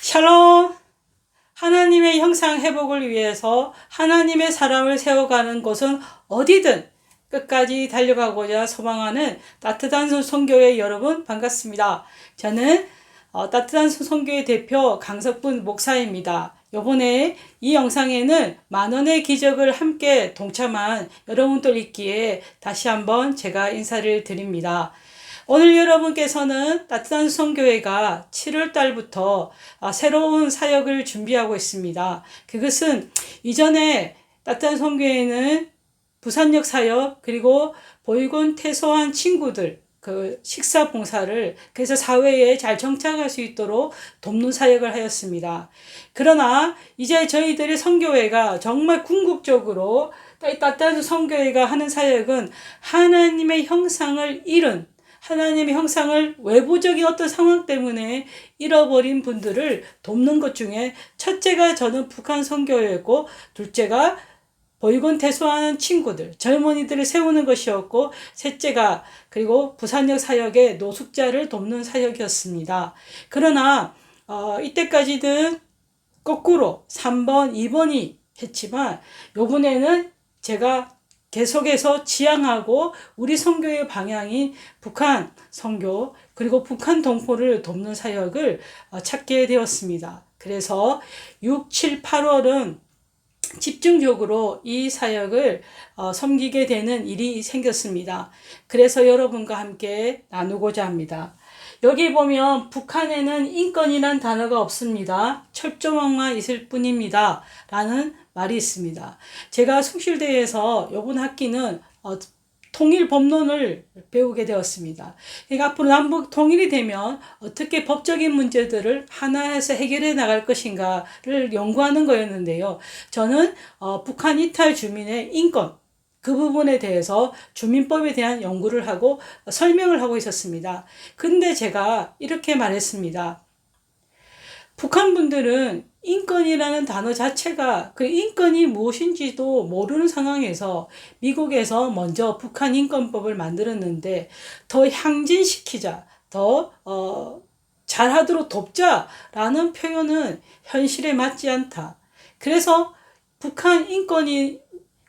샬롬! 하나님의 형상 회복을 위해서 하나님의 사람을 세워가는 곳은 어디든 끝까지 달려가고자 소망하는 따뜻한 선교회 여러분 반갑습니다. 저는 따뜻한 선교회 대표 강석분 목사입니다. 요번에 이 영상에는 만원의 기적을 함께 동참한 여러분들 있기에 다시 한번 제가 인사를 드립니다. 오늘 여러분께서는 따뜻한 선교회가 7월 달부터 새로운 사역을 준비하고 있습니다. 그것은 이전에 따뜻한 선교회는 부산역 사역 그리고 보육원 퇴소한 친구들 그 식사 봉사를 그래서 사회에 잘 정착할 수 있도록 돕는 사역을 하였습니다. 그러나 이제 저희들의 선교회가 정말 궁극적으로 따뜻한 선교회가 하는 사역은 하나님의 형상을 잃은 하나님의 형상을 외부적인 어떤 상황 때문에 잃어버린 분들을 돕는 것 중에 첫째가 저는 북한 선교회였고 둘째가 보육원 퇴소하는 친구들, 젊은이들을 세우는 것이었고 셋째가 그리고 부산역 사역의 노숙자를 돕는 사역이었습니다. 그러나 이때까지는 거꾸로 3번, 2번이 했지만 이번에는 제가 계속해서 지향하고 우리 선교의 방향인 북한 선교 그리고 북한 동포를 돕는 사역을 찾게 되었습니다. 그래서 6, 7, 8월은 집중적으로 이 사역을 섬기게 되는 일이 생겼습니다. 그래서 여러분과 함께 나누고자 합니다. 여기 보면 북한에는 인권이란 단어가 없습니다. 철조망만 있을 뿐입니다. 라는 말이 있습니다. 제가 숭실대에서 이번 학기는 통일 법론을 배우게 되었습니다. 그러니까 앞으로 남북 통일이 되면 어떻게 법적인 문제들을 하나에서 해결해 나갈 것인가를 연구하는 거였는데요. 저는 북한 이탈 주민의 인권 그 부분에 대해서 주민법에 대한 연구를 하고 설명을 하고 있었습니다. 근데 제가 이렇게 말했습니다. 북한 분들은 인권이라는 단어 자체가 그 인권이 무엇인지도 모르는 상황에서 미국에서 먼저 북한 인권법을 만들었는데 더 향진시키자, 더 잘하도록 돕자라는 표현은 현실에 맞지 않다. 그래서 북한 인권이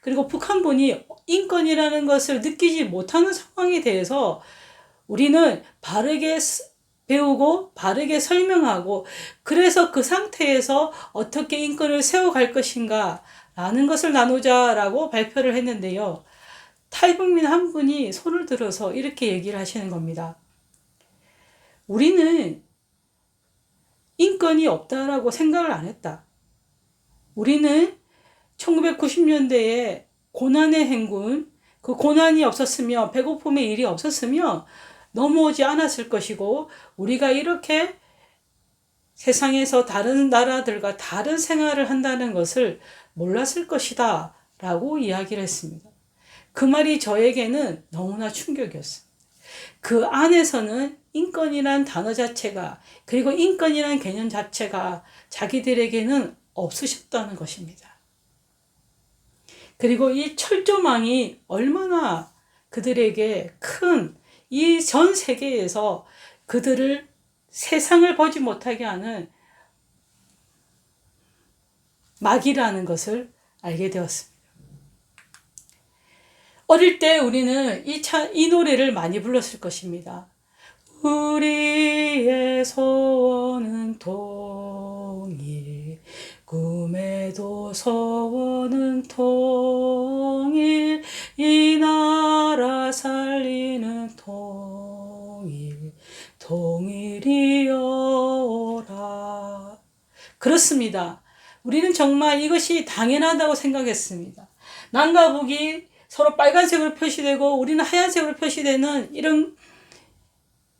그리고 북한분이 인권이라는 것을 느끼지 못하는 상황에 대해서 우리는 바르게 배우고 바르게 설명하고 그래서 그 상태에서 어떻게 인권을 세워갈 것인가 라는 것을 나누자라고 발표를 했는데요. 탈북민 한 분이 손을 들어서 이렇게 얘기를 하시는 겁니다. 우리는 인권이 없다라고 생각을 안 했다. 우리는 1990년대에 고난의 행군, 그 고난이 없었으면 배고픔의 일이 없었으면 넘어오지 않았을 것이고 우리가 이렇게 세상에서 다른 나라들과 다른 생활을 한다는 것을 몰랐을 것이다 라고 이야기를 했습니다. 그 말이 저에게는 너무나 충격이었습니다. 그 안에서는 인권이란 단어 자체가 그리고 인권이란 개념 자체가 자기들에게는 없으셨다는 것입니다. 그리고 이 철조망이 얼마나 그들에게 큰 이 전 세계에서 그들을 세상을 보지 못하게 하는 막이라는 것을 알게 되었습니다. 어릴 때 우리는 이 노래를 많이 불렀을 것입니다. 우리의 소원은 통일, 꿈에도 소원은 통일, 이 나라 살리는 통일, 통일이여라. 그렇습니다. 우리는 정말 이것이 당연하다고 생각했습니다. 남과 북이 서로 빨간색으로 표시되고 우리는 하얀색으로 표시되는 이런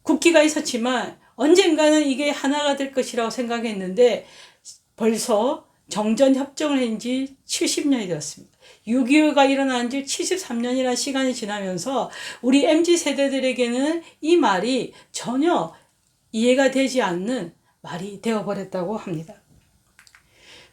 국기가 있었지만 언젠가는 이게 하나가 될 것이라고 생각했는데 벌써 정전협정을 한 지 70년이 되었습니다. 6.25가 일어난 지 73년이라는 시간이 지나면서 우리 MZ세대들에게는 이 말이 전혀 이해가 되지 않는 말이 되어버렸다고 합니다.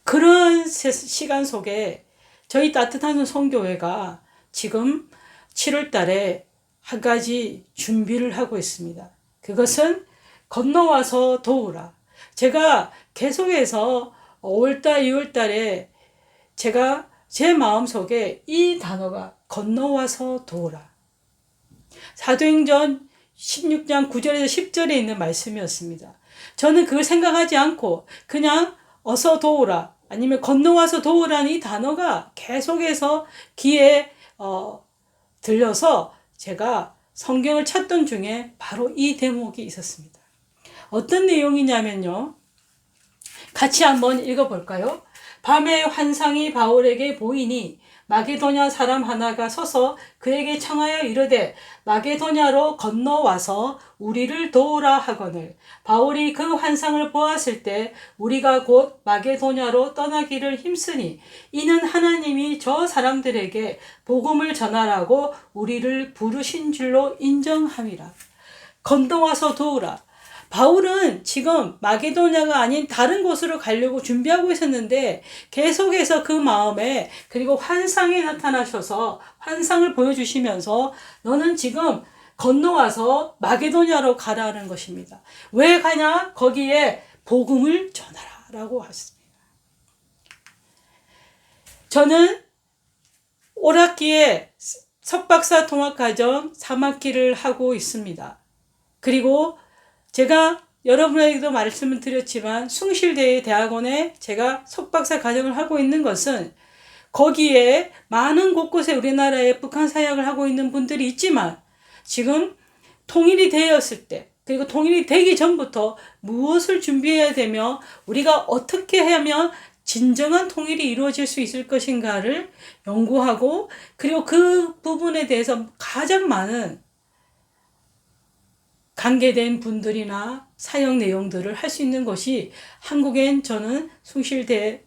그런 시간 속에 저희 따뜻한 선교회가 지금 7월 달에 한 가지 준비를 하고 있습니다. 그것은 건너와서 도우라. 제가 계속해서 5월달, 6월달에 제가 제 마음속에 이 단어가 건너와서 도우라. 사도행전 16장 9절에서 10절에 있는 말씀이었습니다. 저는 그걸 생각하지 않고 그냥 어서 도우라 아니면 건너와서 도우라는 이 단어가 계속해서 귀에 들려서 제가 성경을 찾던 중에 바로 이 대목이 있었습니다. 어떤 내용이냐면요. 같이 한번 읽어볼까요? 밤에 환상이 바울에게 보이니 마게도냐 사람 하나가 서서 그에게 청하여 이르되 마게도냐로 건너와서 우리를 도우라 하거늘 바울이 그 환상을 보았을 때 우리가 곧 마게도냐로 떠나기를 힘쓰니 이는 하나님이 저 사람들에게 복음을 전하라고 우리를 부르신 줄로 인정함이라. 건너와서 도우라. 바울은 지금 마게도냐가 아닌 다른 곳으로 가려고 준비하고 있었는데 계속해서 그 마음에 그리고 환상에 나타나셔서 환상을 보여주시면서 너는 지금 건너와서 마게도냐로 가라는 것입니다. 왜 가냐? 거기에 복음을 전하라 라고 하셨습니다. 저는 올 학기에 석박사 통합과정 3학기를 하고 있습니다. 그리고 제가 여러분에게도 말씀을 드렸지만 숭실대의 대학원에 제가 석박사 과정을 하고 있는 것은 거기에 많은 곳곳에 우리나라에 북한 사역을 하고 있는 분들이 있지만 지금 통일이 되었을 때 그리고 통일이 되기 전부터 무엇을 준비해야 되며 우리가 어떻게 하면 진정한 통일이 이루어질 수 있을 것인가를 연구하고 그리고 그 부분에 대해서 가장 많은 관계된 분들이나 사역 내용들을 할 수 있는 것이 한국엔 저는 숭실대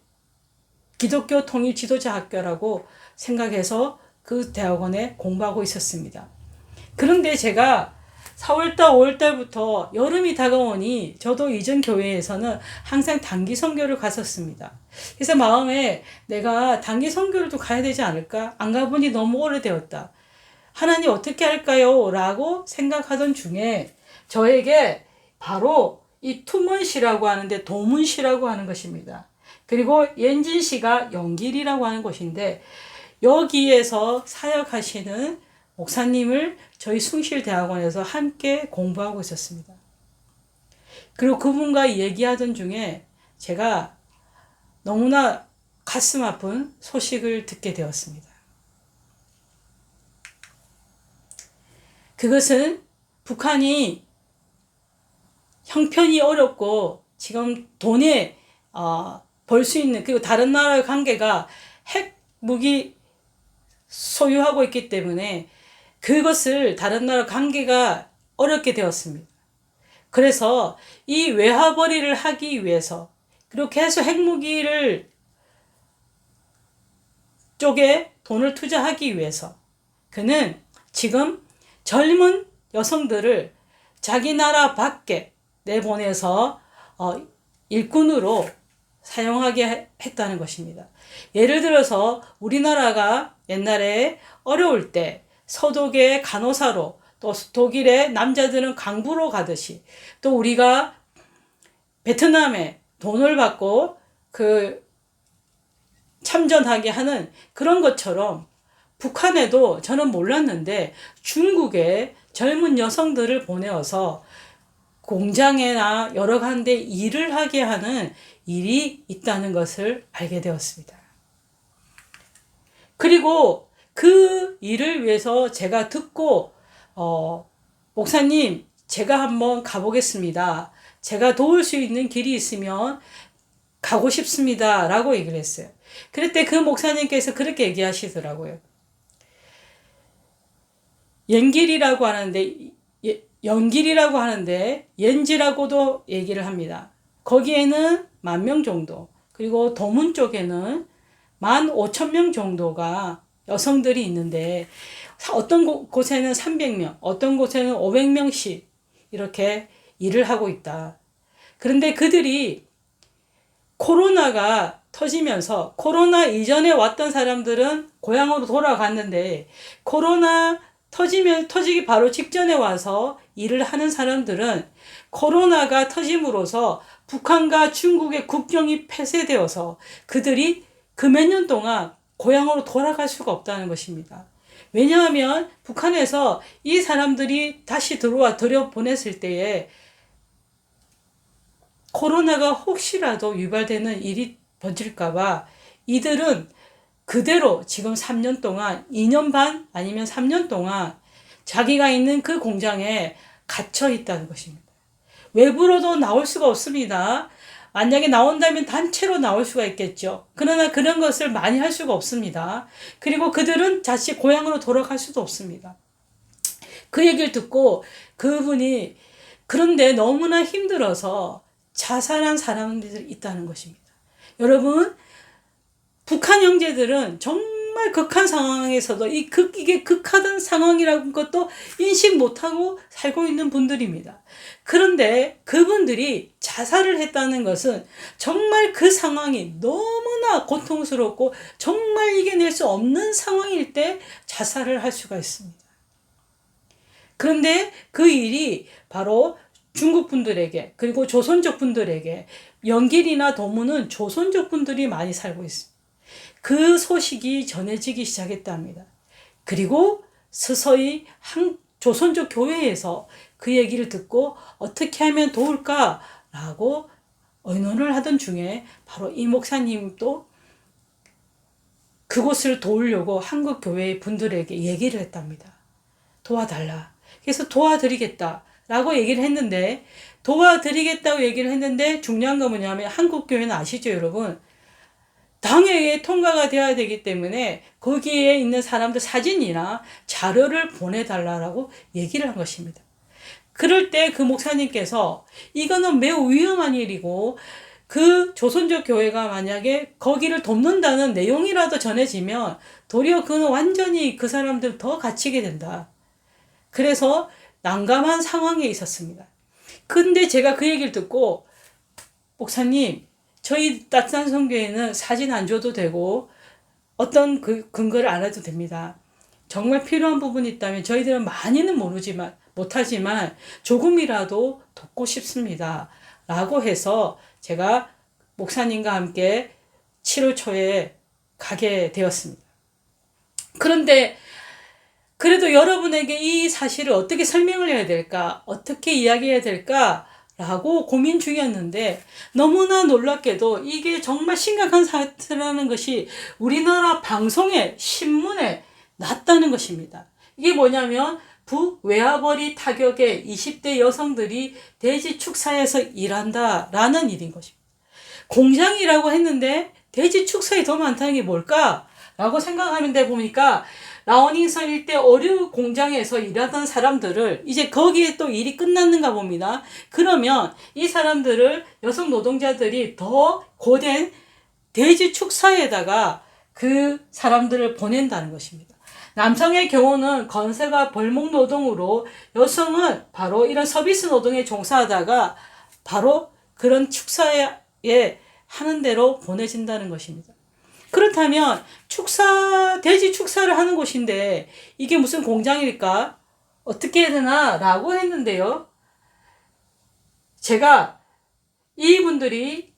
기독교 통일 지도자 학교라고 생각해서 그 대학원에 공부하고 있었습니다. 그런데 제가 4월달, 5월달부터 여름이 다가오니 저도 이전 교회에서는 항상 단기 선교를 갔었습니다. 그래서 마음에 내가 단기 선교를 좀 가야 되지 않을까? 안 가보니 너무 오래되었다. 하나님 어떻게 할까요? 라고 생각하던 중에 저에게 바로 이 투문시라고 하는데 도문시라고 하는 것입니다. 그리고 연진시가 영길이라고 하는 곳인데 여기에서 사역하시는 목사님을 저희 숭실대학원에서 함께 공부하고 있었습니다. 그리고 그분과 얘기하던 중에 제가 너무나 가슴 아픈 소식을 듣게 되었습니다. 그것은 북한이 형편이 어렵고 지금 돈에 벌 수 있는 그리고 다른 나라의 관계가 핵 무기 소유하고 있기 때문에 그것을 다른 나라 관계가 어렵게 되었습니다. 그래서 이 외화벌이를 하기 위해서 그리고 계속 핵무기를 쪽에 돈을 투자하기 위해서 그는 지금 젊은 여성들을 자기 나라 밖에 내보내서 일꾼으로 사용하게 했다는 것입니다. 예를 들어서 우리나라가 옛날에 어려울 때 서독의 간호사로 또 독일의 남자들은 강부로 가듯이 또 우리가 베트남에 돈을 받고 참전하게 하는 그런 것처럼 북한에도 저는 몰랐는데 중국에 젊은 여성들을 보내어서 공장이나 여러 군데 일을 하게 하는 일이 있다는 것을 알게 되었습니다. 그리고 그 일을 위해서 제가 듣고 목사님 제가 한번 가보겠습니다. 제가 도울 수 있는 길이 있으면 가고 싶습니다. 라고 얘기를 했어요. 그럴 때 그 목사님께서 그렇게 얘기하시더라고요. 연길이라고 하는데 연지라고도 얘기를 합니다. 거기에는 10,000명 정도 그리고 도문 쪽에는 15,000명 정도가 여성들이 있는데 어떤 곳에는 300명 어떤 곳에는 500명씩 이렇게 일을 하고 있다. 그런데 그들이 코로나가 터지면서 코로나 이전에 왔던 사람들은 고향으로 돌아갔는데 코로나 터지기 바로 직전에 와서 일을 하는 사람들은 코로나가 터짐으로써 북한과 중국의 국경이 폐쇄되어서 그들이 그 몇 년 동안 고향으로 돌아갈 수가 없다는 것입니다. 왜냐하면 북한에서 이 사람들이 다시 들여보냈을 때에 코로나가 혹시라도 유발되는 일이 번질까봐 이들은 그대로 지금 3년 동안, 2년 반 아니면 3년 동안 자기가 있는 그 공장에 갇혀 있다는 것입니다. 외부로도 나올 수가 없습니다. 만약에 나온다면 단체로 나올 수가 있겠죠. 그러나 그런 것을 많이 할 수가 없습니다. 그리고 그들은 자칫 고향으로 돌아갈 수도 없습니다. 그 얘기를 듣고 그분이 그런데 너무나 힘들어서 자살한 사람들이 있다는 것입니다. 여러분, 북한 형제들은 정말 극한 상황에서도 이게 극하던 상황이라는 것도 인식 못하고 살고 있는 분들입니다. 그런데 그분들이 자살을 했다는 것은 정말 그 상황이 너무나 고통스럽고 정말 이겨낼 수 없는 상황일 때 자살을 할 수가 있습니다. 그런데 그 일이 바로 중국 분들에게 그리고 조선족 분들에게 영길이나 도무는 조선족 분들이 많이 살고 있습니다. 그 소식이 전해지기 시작했답니다. 그리고 서서히 조선족 교회에서 그 얘기를 듣고 어떻게 하면 도울까라고 의논을 하던 중에 바로 이 목사님도 그곳을 도우려고 한국 교회 분들에게 얘기를 했답니다. 도와달라. 그래서 도와드리겠다라고 얘기를 했는데 도와드리겠다고 얘기를 했는데 중요한 건 뭐냐면 한국 교회는 아시죠, 여러분? 당회에 통과가 되어야 되기 때문에 거기에 있는 사람들 사진이나 자료를 보내달라고 얘기를 한 것입니다. 그럴 때 그 목사님께서 이거는 매우 위험한 일이고 그 조선족 교회가 만약에 거기를 돕는다는 내용이라도 전해지면 도리어 그는 완전히 그 사람들 더 갇히게 된다. 그래서 난감한 상황에 있었습니다. 근데 제가 그 얘기를 듣고 목사님, 저희 따뜻한 성교회는 사진 안 줘도 되고 어떤 그 근거를 안 해도 됩니다. 정말 필요한 부분이 있다면 저희들은 많이는 못하지만 조금이라도 돕고 싶습니다. 라고 해서 제가 목사님과 함께 7월 초에 가게 되었습니다. 그런데 그래도 여러분에게 이 사실을 어떻게 설명을 해야 될까? 어떻게 이야기해야 될까? 라고 고민 중이었는데 너무나 놀랍게도 이게 정말 심각한 사태라는 것이 우리나라 방송에 신문에 났다는 것입니다. 이게 뭐냐면 북외화벌이 타격에 20대 여성들이 돼지 축사에서 일한다라는 일인 것입니다. 공장이라고 했는데 돼지 축사에 더 많다는 게 뭘까? 라고 생각하면 돼 보니까 라오닝성 일대 어류 공장에서 일하던 사람들을 이제 거기에 또 일이 끝났는가 봅니다. 그러면 이 사람들을 여성 노동자들이 더 고된 돼지 축사에다가 그 사람들을 보낸다는 것입니다. 남성의 경우는 건설과 벌목 노동으로 여성은 바로 이런 서비스 노동에 종사하다가 바로 그런 축사에 하는 대로 보내진다는 것입니다. 그렇다면 돼지 축사를 하는 곳인데 이게 무슨 공장일까? 어떻게 해야 되나? 라고 했는데요. 제가 이분들이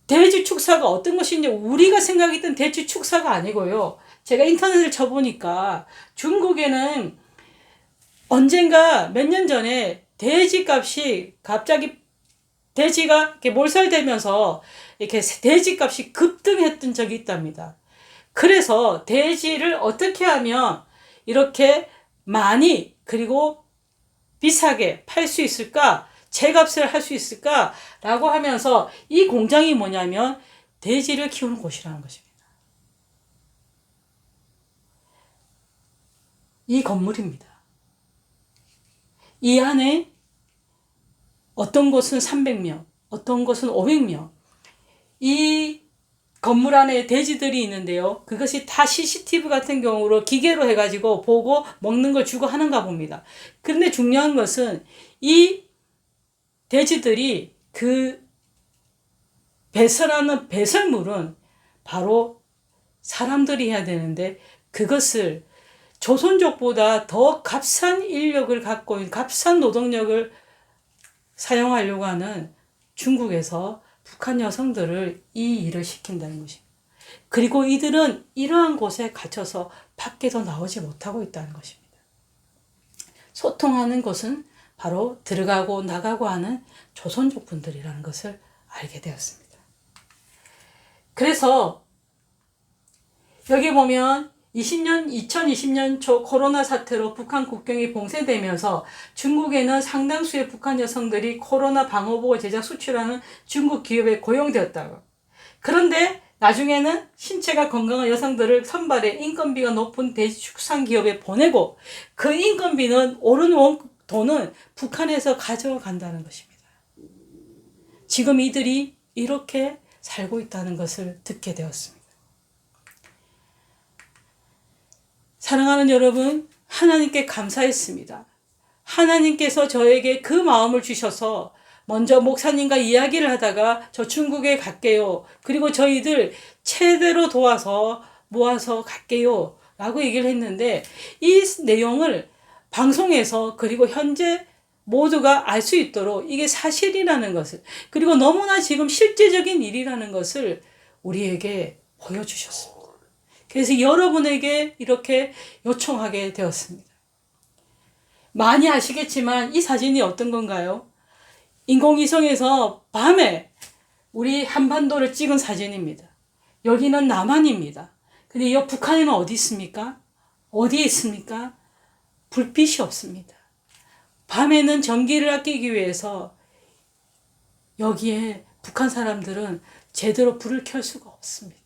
돼지 축사가 어떤 것인지 우리가 생각했던 돼지 축사가 아니고요. 제가 인터넷을 쳐보니까 중국에는 언젠가 몇 년 전에 돼지 값이 갑자기 돼지가 이렇게 몰살되면서 이렇게 돼지 값이 급등했던 적이 있답니다. 그래서 돼지를 어떻게 하면 이렇게 많이 그리고 비싸게 팔 수 있을까? 제값을 할 수 있을까? 라고 하면서 이 공장이 뭐냐면 돼지를 키우는 곳이라는 것입니다. 이 건물입니다. 이 안에 어떤 곳은 300명, 어떤 곳은 500명. 이 건물 안에 돼지들이 있는데요. 그것이 다 CCTV 같은 경우로 기계로 해가지고 보고 먹는 걸 주고 하는가 봅니다. 그런데 중요한 것은 이 돼지들이 그 배설하는 배설물은 바로 사람들이 해야 되는데 그것을 조선족보다 더 값싼 인력을 갖고 있는 값싼 노동력을 사용하려고 하는 중국에서 북한 여성들을 이 일을 시킨다는 것입니다. 그리고 이들은 이러한 곳에 갇혀서 밖에도 나오지 못하고 있다는 것입니다. 소통하는 곳은 바로 들어가고 나가고 하는 조선족 분들이라는 것을 알게 되었습니다. 그래서 여기 보면 2020년 초 코로나 사태로 북한 국경이 봉쇄되면서 중국에는 상당수의 북한 여성들이 코로나 방호복을 제작 수출하는 중국 기업에 고용되었다고. 그런데 나중에는 신체가 건강한 여성들을 선발해 인건비가 높은 대축산 기업에 보내고 그 인건비는 오른 돈은 북한에서 가져간다는 것입니다. 지금 이들이 이렇게 살고 있다는 것을 듣게 되었습니다. 사랑하는 여러분, 하나님께 감사했습니다. 하나님께서 저에게 그 마음을 주셔서 먼저 목사님과 이야기를 하다가 저 중국에 갈게요. 그리고 저희들 최대로 도와서 모아서 갈게요. 라고 얘기를 했는데 이 내용을 방송에서 그리고 현재 모두가 알 수 있도록 이게 사실이라는 것을 그리고 너무나 지금 실제적인 일이라는 것을 우리에게 보여주셨습니다. 그래서 여러분에게 이렇게 요청하게 되었습니다. 많이 아시겠지만 이 사진이 어떤 건가요? 인공위성에서 밤에 우리 한반도를 찍은 사진입니다. 여기는 남한입니다. 근데 이 북한에는 어디 있습니까? 어디에 있습니까? 불빛이 없습니다. 밤에는 전기를 아끼기 위해서 여기에 북한 사람들은 제대로 불을 켤 수가 없습니다.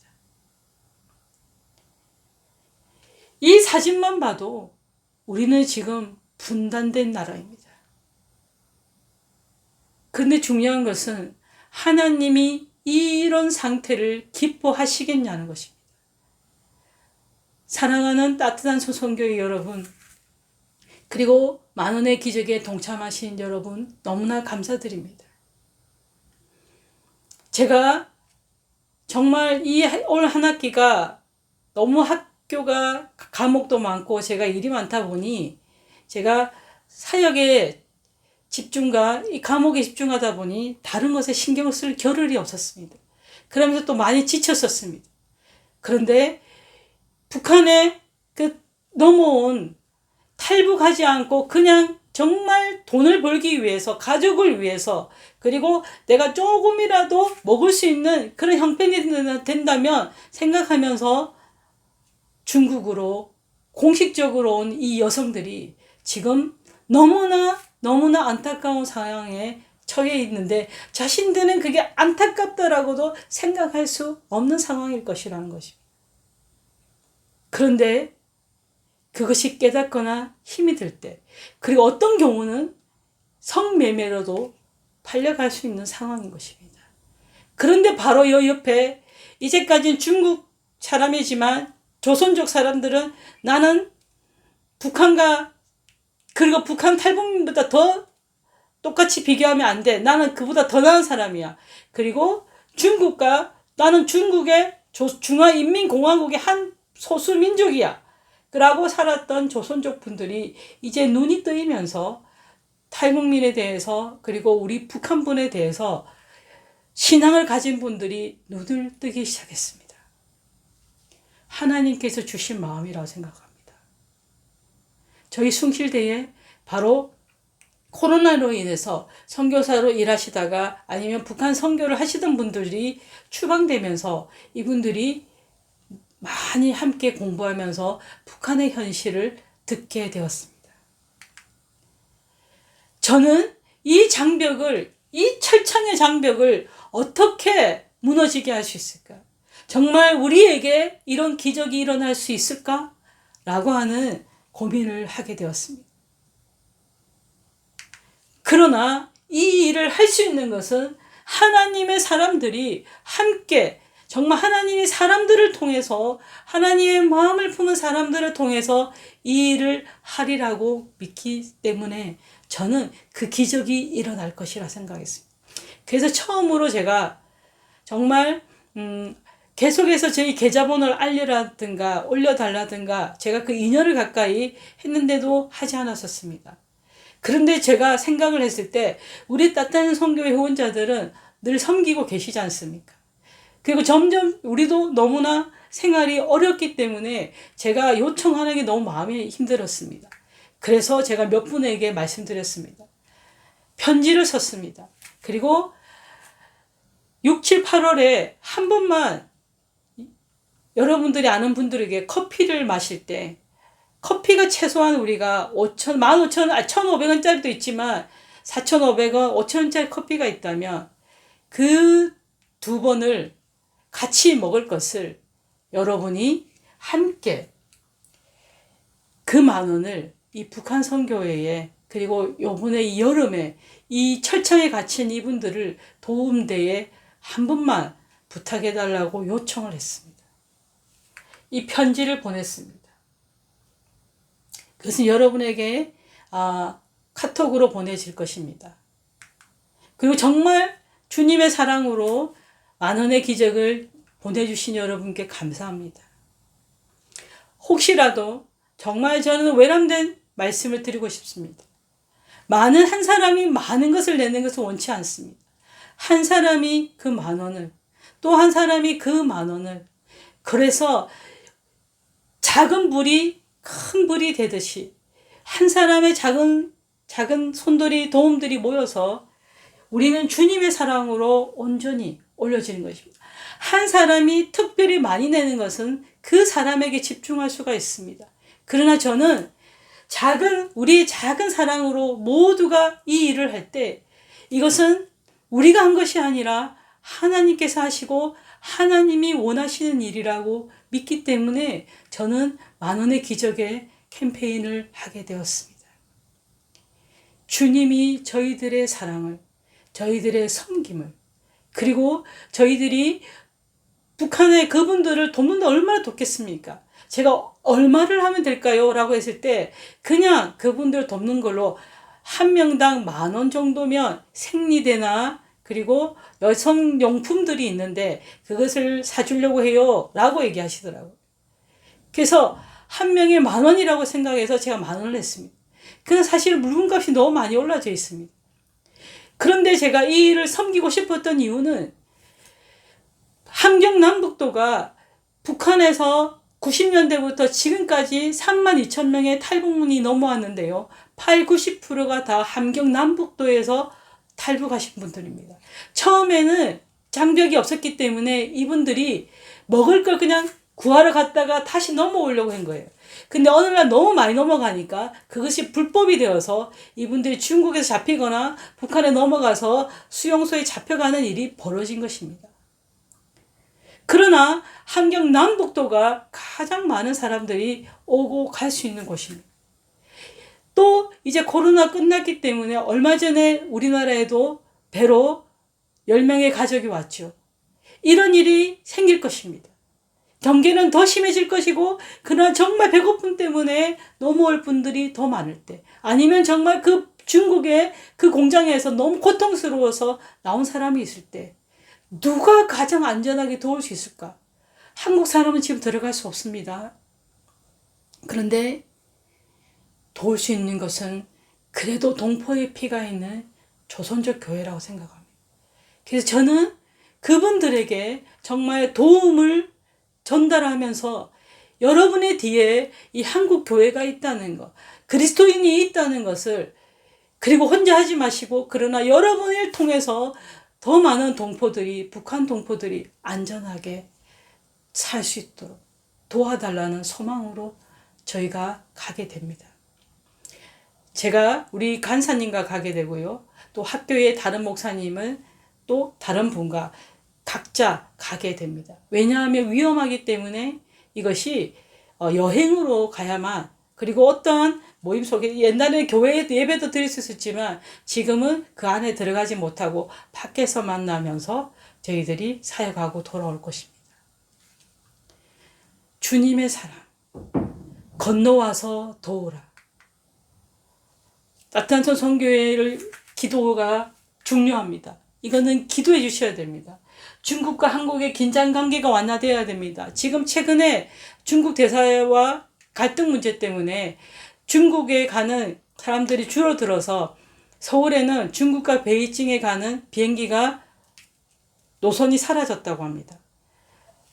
이 사진만 봐도 우리는 지금 분단된 나라입니다. 근데 중요한 것은 하나님이 이런 상태를 기뻐하시겠냐는 것입니다. 사랑하는 따뜻한 소선교회 여러분, 그리고 만원의 기적에 동참하신 여러분 너무나 감사드립니다. 제가 정말 이 올 한 학기가 너무 학교가 과목도 많고 제가 일이 많다 보니 제가 사역에 집중과 이 과목에 집중하다 보니 다른 것에 신경을 쓸 겨를이 없었습니다. 그러면서 또 많이 지쳤었습니다. 그런데 북한에 그 넘어온 탈북하지 않고 그냥 정말 돈을 벌기 위해서 가족을 위해서 그리고 내가 조금이라도 먹을 수 있는 그런 형편이 된다면 생각하면서 중국으로 공식적으로 온 이 여성들이 지금 너무나 안타까운 상황에 처해 있는데 자신들은 그게 안타깝다라고도 생각할 수 없는 상황일 것이라는 것입니다. 그런데 그것이 깨닫거나 힘이 들 때, 그리고 어떤 경우는 성매매로도 팔려갈 수 있는 상황인 것입니다. 그런데 바로 이 옆에 이제까지는 중국 사람이지만 조선족 사람들은 나는 북한과 그리고 북한 탈북민보다 더 똑같이 비교하면 안 돼. 나는 그보다 더 나은 사람이야. 그리고 중국과 나는 중국의 중화인민공화국의 한 소수민족이야. 라고 살았던 조선족 분들이 이제 눈이 뜨이면서 탈북민에 대해서 그리고 우리 북한분에 대해서 신앙을 가진 분들이 눈을 뜨기 시작했습니다. 하나님께서 주신 마음이라고 생각합니다. 저희 숭실대에 바로 코로나로 인해서 선교사로 일하시다가 아니면 북한 선교를 하시던 분들이 추방되면서 이분들이 많이 함께 공부하면서 북한의 현실을 듣게 되었습니다. 저는 이 장벽을, 이 철창의 장벽을 어떻게 무너지게 할 수 있을까? 정말 우리에게 이런 기적이 일어날 수 있을까? 라고 하는 고민을 하게 되었습니다. 그러나 이 일을 할 수 있는 것은 하나님의 사람들이 함께 정말 하나님이 사람들을 통해서 하나님의 마음을 품은 사람들을 통해서 이 일을 하리라고 믿기 때문에 저는 그 기적이 일어날 것이라 생각했습니다. 그래서 처음으로 제가 정말 계속해서 저희 계좌번호를 알려라든가 올려달라든가 제가 그 2년을 가까이 했는데도 하지 않았었습니다. 그런데 제가 생각을 했을 때 우리 따뜻한 선교회 후원자들은 늘 섬기고 계시지 않습니까? 그리고 점점 우리도 너무나 생활이 어렵기 때문에 제가 요청하는 게 너무 마음이 힘들었습니다. 그래서 제가 몇 분에게 말씀드렸습니다. 편지를 썼습니다. 그리고 6, 7, 8월에 한 번만 여러분들이 아는 분들에게 커피를 마실 때 커피가 최소한 우리가 1,500원짜리도 있지만 4,500원, 5,000원짜리 커피가 있다면 그 두 번을 같이 먹을 것을 여러분이 함께 그 10,000원을 이 북한 선교회에 그리고 요번에 이 여름에 이 철창에 갇힌 이분들을 도움대에 한 번만 부탁해달라고 요청을 했습니다. 이 편지를 보냈습니다. 그것은 여러분에게 카톡으로 보내질 것입니다. 그리고 정말 주님의 사랑으로 10,000원의 기적을 보내주신 여러분께 감사합니다. 혹시라도 정말 저는 외람된 말씀을 드리고 싶습니다. 많은 한 사람이 많은 것을 내는 것을 원치 않습니다. 한 사람이 그 10,000원을 또 한 사람이 그 10,000원을 그래서 작은 불이 큰 불이 되듯이 한 사람의 작은 손들이 도움들이 모여서 우리는 주님의 사랑으로 온전히 올려지는 것입니다. 한 사람이 특별히 많이 내는 것은 그 사람에게 집중할 수가 있습니다. 그러나 저는 우리의 작은 사랑으로 모두가 이 일을 할 때 이것은 우리가 한 것이 아니라 하나님께서 하시고 하나님이 원하시는 일이라고 믿기 때문에 저는 10,000원의 기적의 캠페인을 하게 되었습니다. 주님이 저희들의 사랑을, 저희들의 섬김을, 그리고 저희들이 북한의 그분들을 돕는데 얼마나 돕겠습니까? 제가 얼마를 하면 될까요? 라고 했을 때 그냥 그분들 돕는 걸로 한 명당 10,000원 정도면 생리대나 그리고 여성용품들이 있는데 그것을 사주려고 해요 라고 얘기하시더라고요. 그래서 한 명에 10,000원이라고 생각해서 제가 10,000원을 했습니다. 그건 사실 물건값이 너무 많이 올라져 있습니다. 그런데 제가 이 일을 섬기고 싶었던 이유는 함경남북도가 북한에서 90년대부터 지금까지 32,000명의 탈북민이 넘어왔는데요. 80~90%가 다 함경남북도에서 탈북하신 분들입니다. 처음에는 장벽이 없었기 때문에 이분들이 먹을 걸 그냥 구하러 갔다가 다시 넘어오려고 한 거예요. 근데 어느 날 너무 많이 넘어가니까 그것이 불법이 되어서 이분들이 중국에서 잡히거나 북한에 넘어가서 수용소에 잡혀가는 일이 벌어진 것입니다. 그러나 함경남북도가 가장 많은 사람들이 오고 갈 수 있는 곳입니다. 또 이제 코로나 끝났기 때문에 얼마 전에 우리나라에도 배로 10명의 가족이 왔죠. 이런 일이 생길 것입니다. 경계는 더 심해질 것이고 그러나 정말 배고픔 때문에 넘어올 분들이 더 많을 때 아니면 정말 그 중국의 그 공장에서 너무 고통스러워서 나온 사람이 있을 때 누가 가장 안전하게 도울 수 있을까? 한국 사람은 지금 들어갈 수 없습니다. 그런데 도울 수 있는 것은 그래도 동포의 피가 있는 조선족 교회라고 생각합니다. 그래서 저는 그분들에게 정말 도움을 전달하면서 여러분의 뒤에 이 한국 교회가 있다는 것, 그리스도인이 있다는 것을 그리고 혼자 하지 마시고 그러나 여러분을 통해서 더 많은 동포들이 북한 동포들이 안전하게 살 수 있도록 도와달라는 소망으로 저희가 가게 됩니다. 제가 우리 간사님과 가게 되고요. 또 학교의 다른 목사님은 또 다른 분과 각자 가게 됩니다. 왜냐하면 위험하기 때문에 이것이 여행으로 가야만 그리고 어떠한 모임 속에 옛날에 교회 예배도 드릴 수 있었지만 지금은 그 안에 들어가지 못하고 밖에서 만나면서 저희들이 사역하고 돌아올 것입니다. 주님의 사랑 건너와서 도우라. 따뜻한 선교회를 기도가 중요합니다. 이거는 기도해 주셔야 됩니다. 중국과 한국의 긴장 관계가 완화되어야 됩니다. 지금 최근에 중국 대사와 갈등 문제 때문에 중국에 가는 사람들이 줄어들어서 서울에는 중국과 베이징에 가는 비행기가 노선이 사라졌다고 합니다.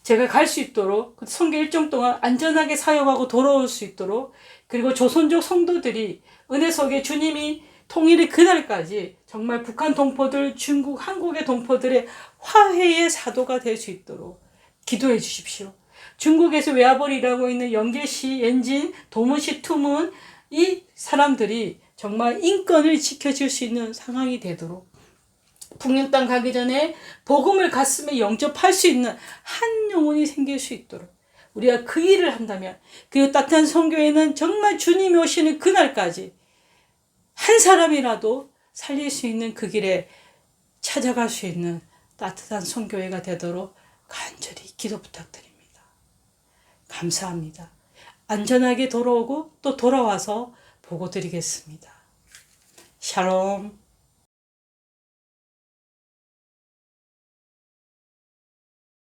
제가 갈 수 있도록 선교 일정 동안 안전하게 사역하고 돌아올 수 있도록, 그리고 조선족 성도들이 은혜 속에 주님이 통일의 그날까지 정말 북한 동포들, 중국, 한국의 동포들의 화해의 사도가 될 수 있도록 기도해 주십시오. 중국에서 외화벌이 일하고 있는 영계시, 엔진, 도문시, 투문, 이 사람들이 정말 인권을 지켜줄 수 있는 상황이 되도록, 북녘 땅 가기 전에 복음을 가슴에 영접할 수 있는 한 영혼이 생길 수 있도록 우리가 그 일을 한다면, 그 따뜻한 선교회는 정말 주님이 오시는 그날까지 한 사람이라도 살릴 수 있는 그 길에 찾아갈 수 있는 따뜻한 선교회가 되도록 간절히 기도 부탁드립니다. 감사합니다. 안전하게 돌아오고 또 돌아와서 보고 드리겠습니다. 샬롬.